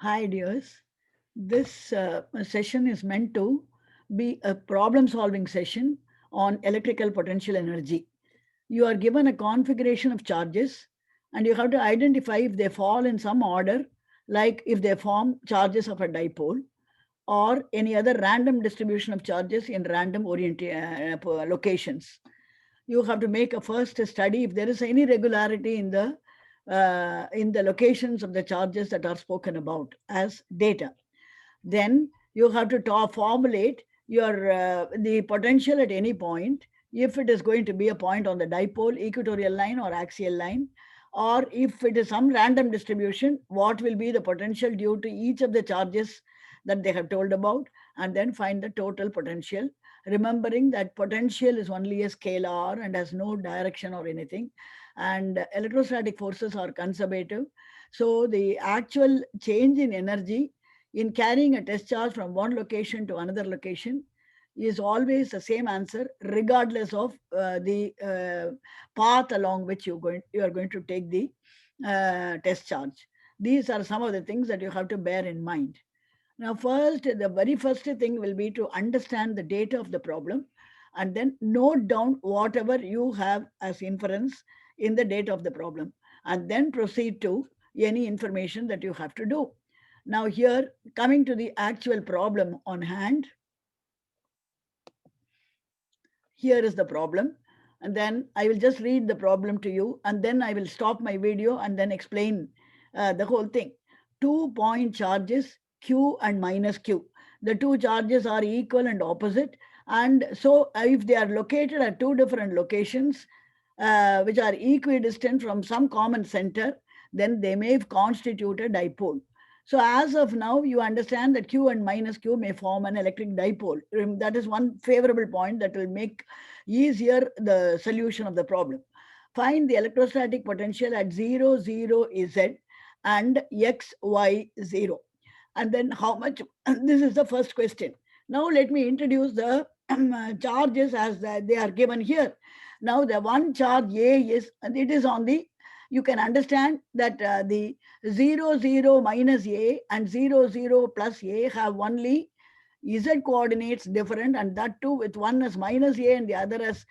Hi, dears. This session is meant to be a problem solving session on electrical potential energy. You are given a configuration of charges and you have to identify if they fall in some order, like if they form charges of a dipole or any other random distribution of charges in random locations. You have to make a first study if there is any regularity in the locations of the charges that are spoken about as data. Then you have to formulate your the potential at any point, if it is going to be a point on the dipole equatorial line or axial line, or if it is some random distribution, what will be the potential due to each of the charges that they have told about, and then find the total potential, remembering that potential is only a scalar and has no direction or anything, and electrostatic forces are conservative. So the actual change in energy in carrying a test charge from one location to another location is always the same answer, regardless of the path along which you are going to take the test charge. These are some of the things that you have to bear in mind. Now, the very first thing will be to understand the data of the problem and then note down whatever you have as inference in the data of the problem, and then proceed to any information that you have to do. Now, here, coming to the actual problem on hand, here is the problem. And then I will just read the problem to you, and then I will stop my video and then explain the whole thing. 2 point charges Q and minus Q. The two charges are equal and opposite. And so if they are located at two different locations, which are equidistant from some common center, then they may constitute a dipole. So as of now, you understand that Q and minus Q may form an electric dipole. That is one favorable point that will make easier the solution of the problem. Find the electrostatic potential at 0, 0 Z and X, Y, 0. And then how much, this is the first question. Now let me introduce the charges as they are given here. Now the one charge A is, and it is on the, you can understand that the 0, 0 minus A and 0, 0 plus A have only Z coordinates different, and that too with one as minus A and the other as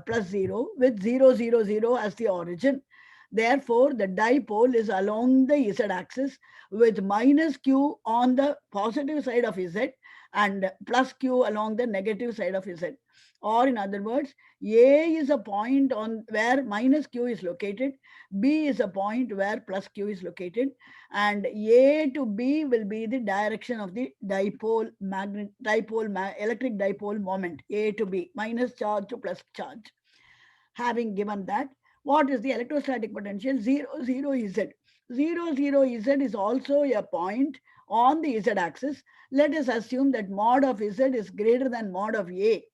plus 0, with 0, 0, 0 as the origin. Therefore, the dipole is along the Z axis with minus Q on the positive side of Z and plus Q along the negative side of Z. Or in other words, A is a point on where minus Q is located, B is a point where plus Q is located, and A to B will be the direction of the electric dipole moment, A to B, minus charge to plus charge. Having given that, what is the electrostatic potential? 0, 0 Z. 0, 0 Z is also a point on the Z axis. Let us assume that mod of Z is greater than mod of A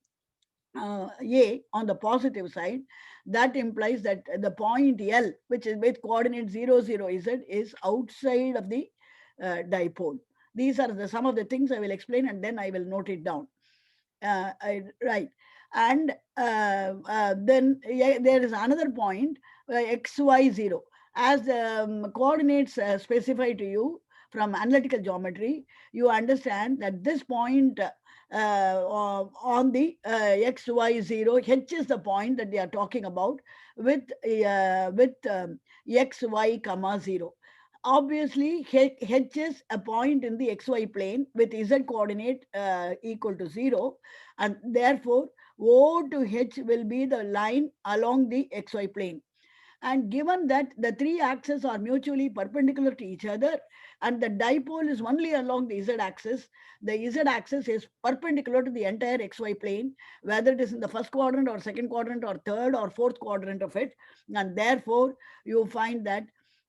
on the positive side. That implies that the point L, which is with coordinate 0, 0 Z, is outside of the dipole. These are some of the things I will explain, and then I will note it down. Right. And then there is another point, XY0. As the coordinates specify to you from analytical geometry, you understand that this point on the XY0, H is the point that they are talking about with XY comma 0. Obviously, H is a point in the xy plane with Z coordinate equal to 0, and therefore O to H will be the line along the xy plane. And given that the three axes are mutually perpendicular to each other and the dipole is only along the Z axis, the Z axis is perpendicular to the entire XY plane, whether it is in the first quadrant or second quadrant or third or fourth quadrant of it. And therefore, you find that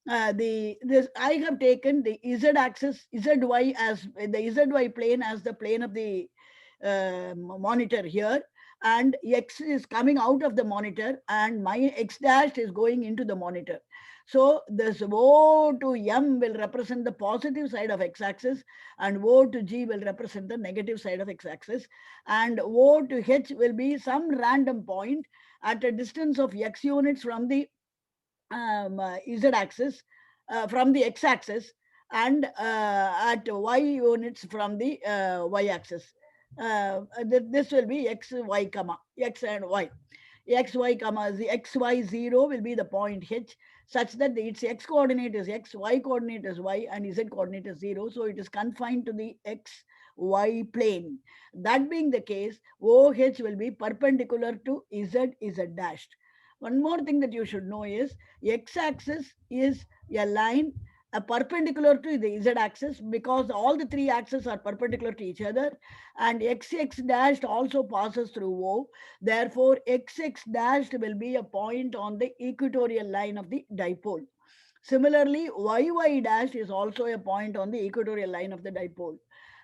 I have taken the Z axis, ZY as the ZY plane as the plane of the monitor here, and X is coming out of the monitor and my X dash is going into the monitor. So this O to M will represent the positive side of X axis and O to G will represent the negative side of X axis, and O to H will be some random point at a distance of X units from the Z axis, from the X axis, and at y units from the y-axis. This will be x, y, comma, x and y. X, y, comma, the x, y, 0 will be the point H, such that its x coordinate is x, y coordinate is y, and z coordinate is 0. So it is confined to the x, y plane. That being the case, OH will be perpendicular to z, z dashed. One more thing that you should know is x-axis is a line perpendicular to the z-axis, because all the three axes are perpendicular to each other, and x dashed also passes through O. Therefore, x dashed will be a point on the equatorial line of the dipole. Similarly, y dash is also a point on the equatorial line of the dipole.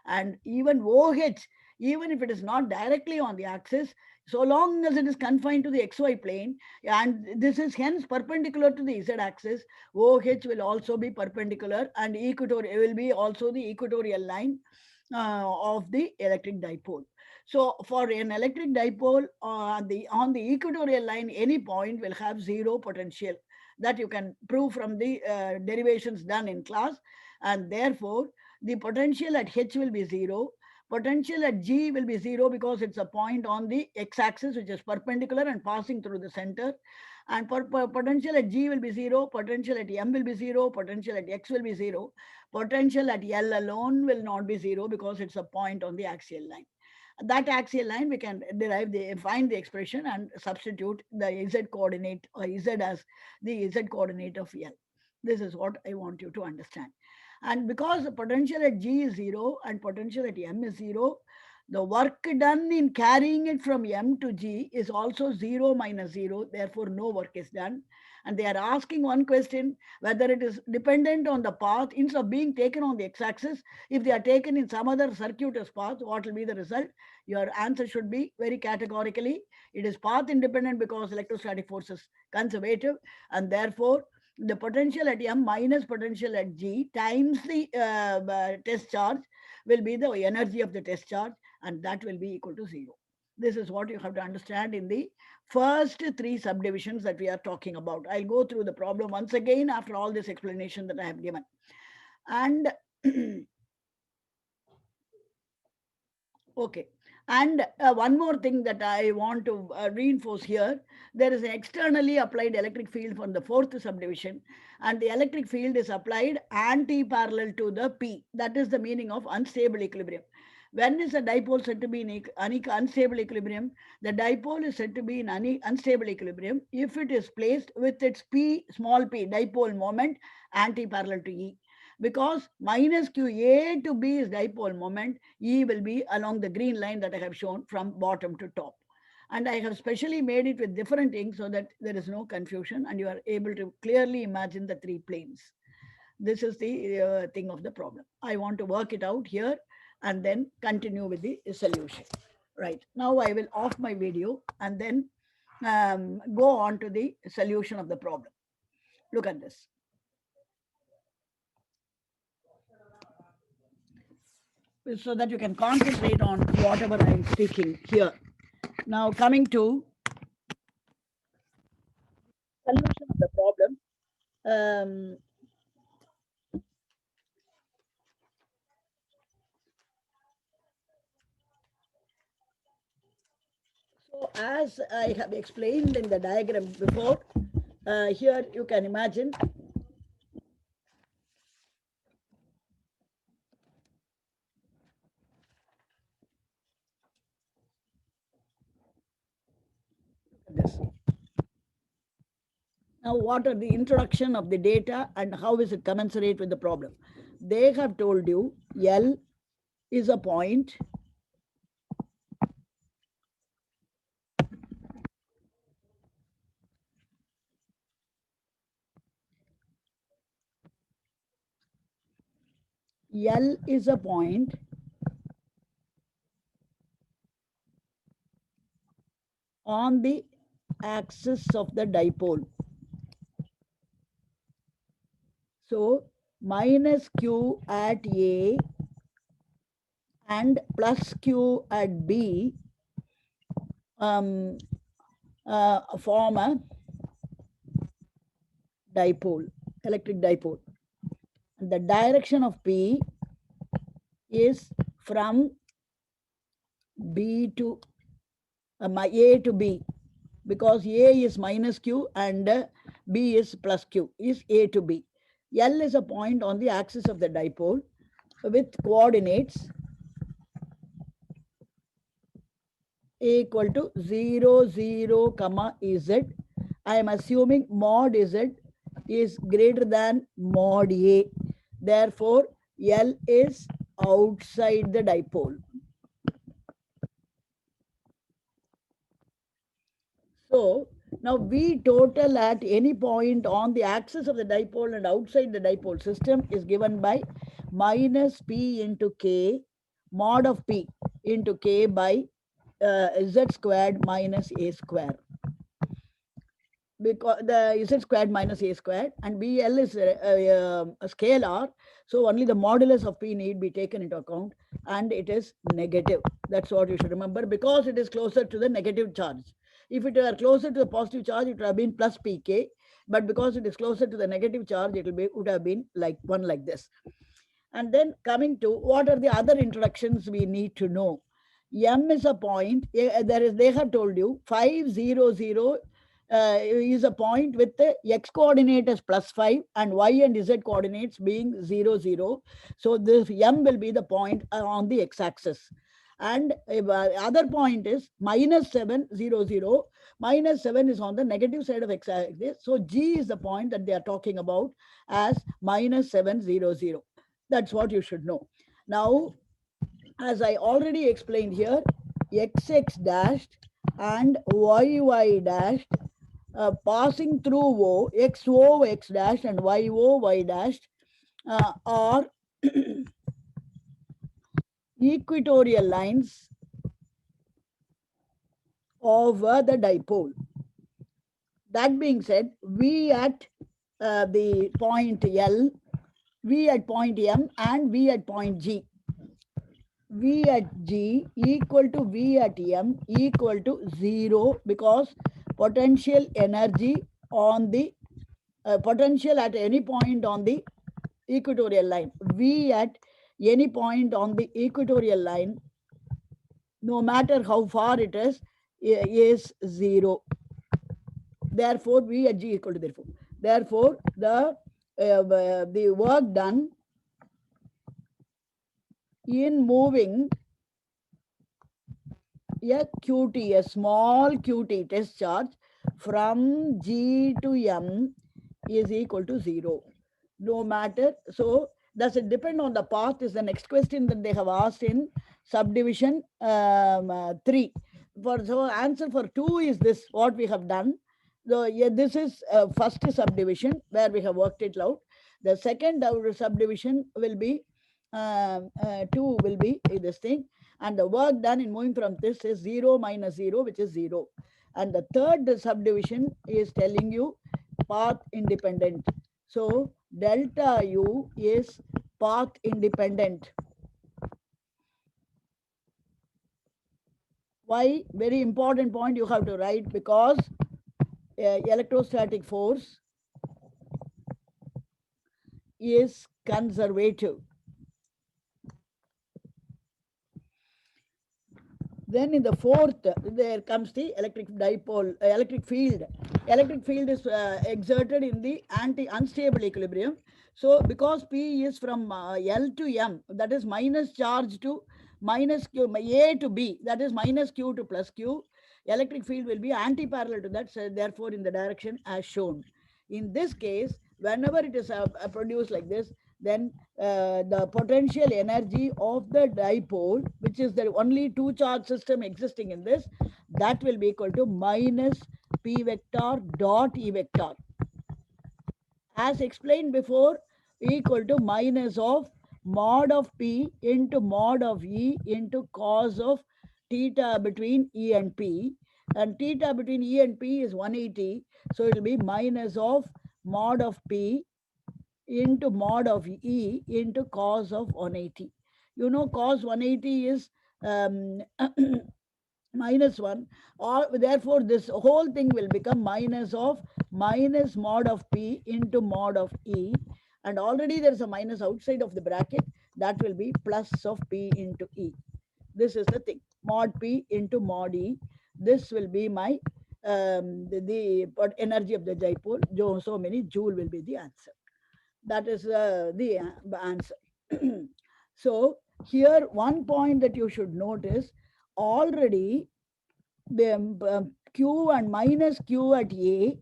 And even OH, even if it is not directly on the axis, so long as it is confined to the xy plane, and this is hence perpendicular to the z axis, OH will also be perpendicular, and equatorial will be also the equatorial line of the electric dipole. So for an electric dipole, on the equatorial line, any point will have zero potential. That you can prove from the derivations done in class, and therefore the potential at H will be zero. Potential at G will be zero because it's a point on the x-axis which is perpendicular and passing through the center. And potential at G will be zero, potential at M will be zero, potential at X will be zero. Potential at L alone will not be zero because it's a point on the axial line. That axial line we can find the expression and substitute the z coordinate or z as the z coordinate of L. This is what I want you to understand. And because the potential at G is zero and potential at M is zero, the work done in carrying it from M to G is also 0 minus 0. Therefore, no work is done. And they are asking one question, whether it is dependent on the path instead of being taken on the x-axis. If they are taken in some other circuitous path, what will be the result? Your answer should be very categorically, it is path independent because electrostatic force is conservative, and therefore the potential at M minus potential at G times the test charge will be the energy of the test charge, and that will be equal to 0. This is what you have to understand in the first three subdivisions that we are talking about. I'll go through the problem once again after all this explanation that I have given. And okay. And one more thing that I want to reinforce here, there is an externally applied electric field from the fourth subdivision, and the electric field is applied anti-parallel to the P. That is the meaning of unstable equilibrium. When is a dipole said to be in unstable equilibrium? The dipole is said to be in unstable equilibrium if it is placed with its P, small p, dipole moment anti-parallel to E. Because minus q, A to B is dipole moment, E will be along the green line that I have shown from bottom to top. And I have specially made it with different inks so that there is no confusion and you are able to clearly imagine the three planes. This is the thing of the problem. I want to work it out here and then continue with the solution. Right, now I will off my video and then go on to the solution of the problem. Look at this. So that you can concentrate on whatever I'm speaking here. Now coming to solution of the problem. So as I have explained in the diagram before, here you can imagine this. Now, what are the introduction of the data and how is it commensurate with the problem? They have told you L is a point L is a point on the axis of the dipole. So minus q at A and plus q at B form a dipole, electric dipole. the direction of P is from B to A to B, because A is minus Q and B is plus Q, is A to B. L is a point on the axis of the dipole with coordinates A equal to 0, 0, comma Z. I am assuming mod Z is greater than mod A. Therefore, L is outside the dipole. So, now V total at any point on the axis of the dipole and outside the dipole system is given by minus P into K, mod of P into K by Z squared minus A square. Because the Z squared minus A squared, and BL is a scalar, so only the modulus of P need be taken into account, and it is negative. That's what you should remember, because it is closer to the negative charge. If it were closer to the positive charge, it would have been plus PK, but because it is closer to the negative charge, it would have been like one like this. And then coming to what are the other introductions we need to know. M is a point. They have told you 500 is a point with the x coordinate as +5 and y and z coordinates being 0, 0. So this M will be the point on the x-axis. And other point is -7, 0, 0. -7 is on the negative side of x-axis. So G is the point that they are talking about as -7, 0, 0. That's what you should know. Now, as I already explained here, XX dashed and YY dashed passing through O, XO X dash and YO Y dashed are equatorial lines over the dipole. That being said, V at the point L, V at point M, and V at point G. V at G equal to V at M equal to 0, because potential energy on the potential at any point on the equatorial line. V at any point on the equatorial line, no matter how far it is 0. Therefore, V at G equal to therefore. Therefore, the work done in moving a QT, a small QT test charge from G to M is equal to 0. No matter. So, does it depend on the path is the next question that they have asked in subdivision 3. So answer for 2 is this, what we have done. So, yeah, this is first subdivision where we have worked it out. The second subdivision will be 2 will be this thing, and the work done in moving from this is 0 minus 0, which is 0. And the third subdivision is telling you path independent. So delta U is path independent. Why? Very important point you have to write, because electrostatic force is conservative. Then in the fourth, there comes the electric dipole, electric field. Electric field is exerted in the unstable equilibrium. So because P is from L to M, that is minus charge to minus Q, A to B, that is minus Q to plus Q, electric field will be anti-parallel to that, so therefore in the direction as shown. In this case, whenever it is produced like this, then the potential energy of the dipole, which is the only two charge system existing in this, that will be equal to minus P vector dot E vector. As explained before, equal to minus of mod of P into mod of E into cos of theta between E and P. And theta between E and P is 180. So it will be minus of mod of P into mod of E into cos of 180. You know, cos 180 is minus 1, or therefore this whole thing will become minus of minus mod of P into mod of E, and already there is a minus outside of the bracket, that will be plus of P into E. This is the thing, mod P into mod E. This will be my the energy of the dipole. So many joule will be the answer. That is the answer. So here one point that you should notice, already the Q and minus Q at A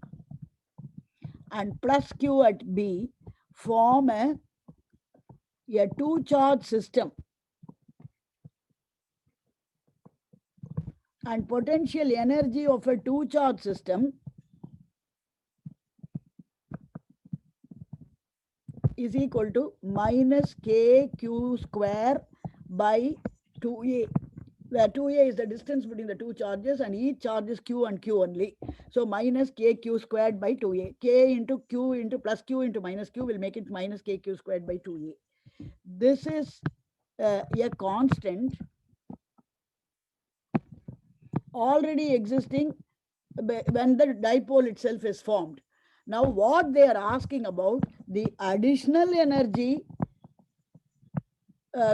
and plus Q at B form a two charge system, and potential energy of a two charge system is equal to minus kq square by 2a, where 2a is the distance between the two charges and each charge is q and q only. So minus kq squared by 2a. K into q into plus q into minus q will make it minus kq squared by 2a. This is a constant already existing when the dipole itself is formed. Now what they are asking about, the additional energy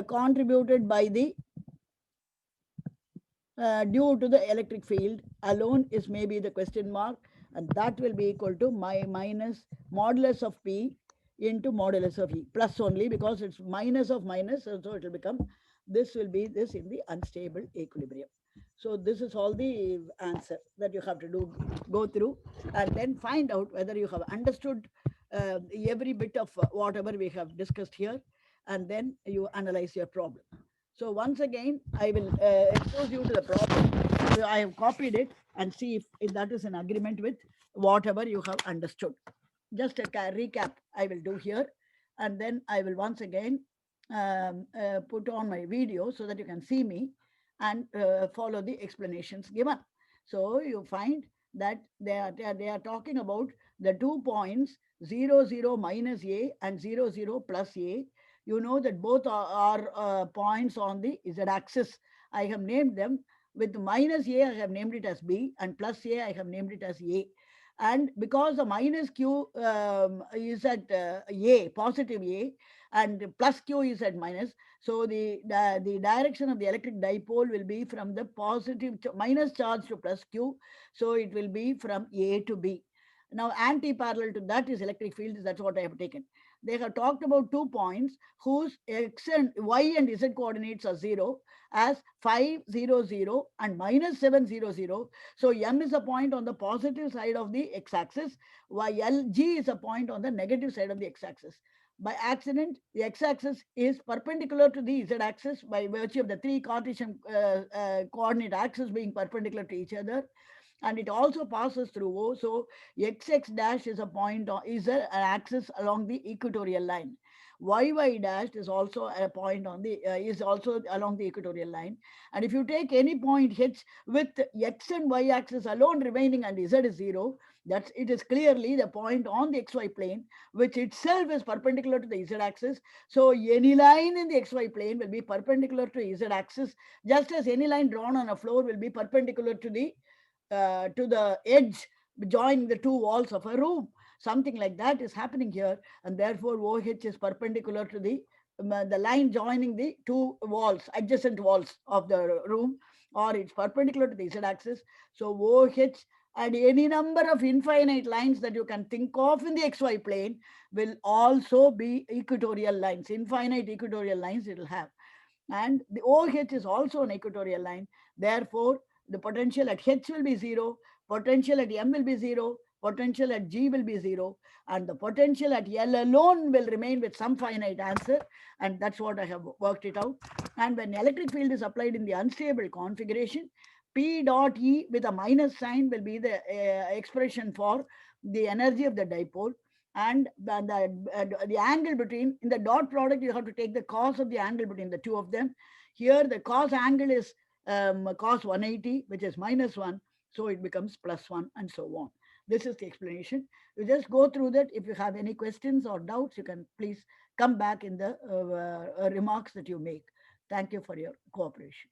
contributed by the due to the electric field alone is maybe the question mark, and that will be equal to my minus modulus of P into modulus of E, plus only because it's minus of minus, so it will become, this will be this in the unstable equilibrium. So this is all the answer that you have to do, go through, and then find out whether you have understood every bit of whatever we have discussed here, and then you analyze your problem. So once again, I will expose you to the problem. So I have copied it and see if that is in agreement with whatever you have understood. Just a recap I will do here, and then I will once again put on my video so that you can see me and follow the explanations given. So you find that they are talking about the 2 points 0, 0 minus A and 0, 0 plus A. You know that both are points on the z-axis. I have named them. With minus A, I have named it as B, and plus A, I have named it as A. And because the minus Q is at A, positive A, and plus Q is at minus, so the direction of the electric dipole will be from the positive minus charge to plus Q. So it will be from A to B. Now, anti-parallel to that is electric field. That's what I have taken. They have talked about 2 points whose x and y and z coordinates are 0 as 5, 0, 0 and minus 7, 0, 0. So M is a point on the positive side of the x-axis, while G is a point on the negative side of the x-axis. By accident, the x-axis is perpendicular to the z-axis by virtue of the 3 Cartesian coordinate axes being perpendicular to each other, and it also passes through O. So XX dash is a point on, is an axis along the equatorial line. YY dash is also a point on the is also along the equatorial line. And if you take any point H with X and Y axis alone remaining and Z is 0, that's, it is clearly the point on the XY plane, which itself is perpendicular to the Z axis. So any line in the XY plane will be perpendicular to Z axis, just as any line drawn on a floor will be perpendicular to the edge joining the two walls of a room. Something like that is happening here, and therefore OH is perpendicular to the line joining the two walls, adjacent walls of the room, or it's perpendicular to the z-axis. So OH and any number of infinite lines that you can think of in the XY plane will also be equatorial lines, infinite equatorial lines it will have. And the OH is also an equatorial line. Therefore, the potential at H will be 0, potential at M will be 0, potential at G will be 0, and the potential at L alone will remain with some finite answer, and that's what I have worked it out. And when electric field is applied in the unstable configuration, P dot E with a minus sign will be the expression for the energy of the dipole, and the angle between, in the dot product you have to take the cos of the angle between the two of them. Here the cos angle is cos 180, which is minus 1, so it becomes plus 1, and so on. This is the explanation. You just go through that. If you have any questions or doubts, you can please come back in the remarks that you make. Thank you for your cooperation.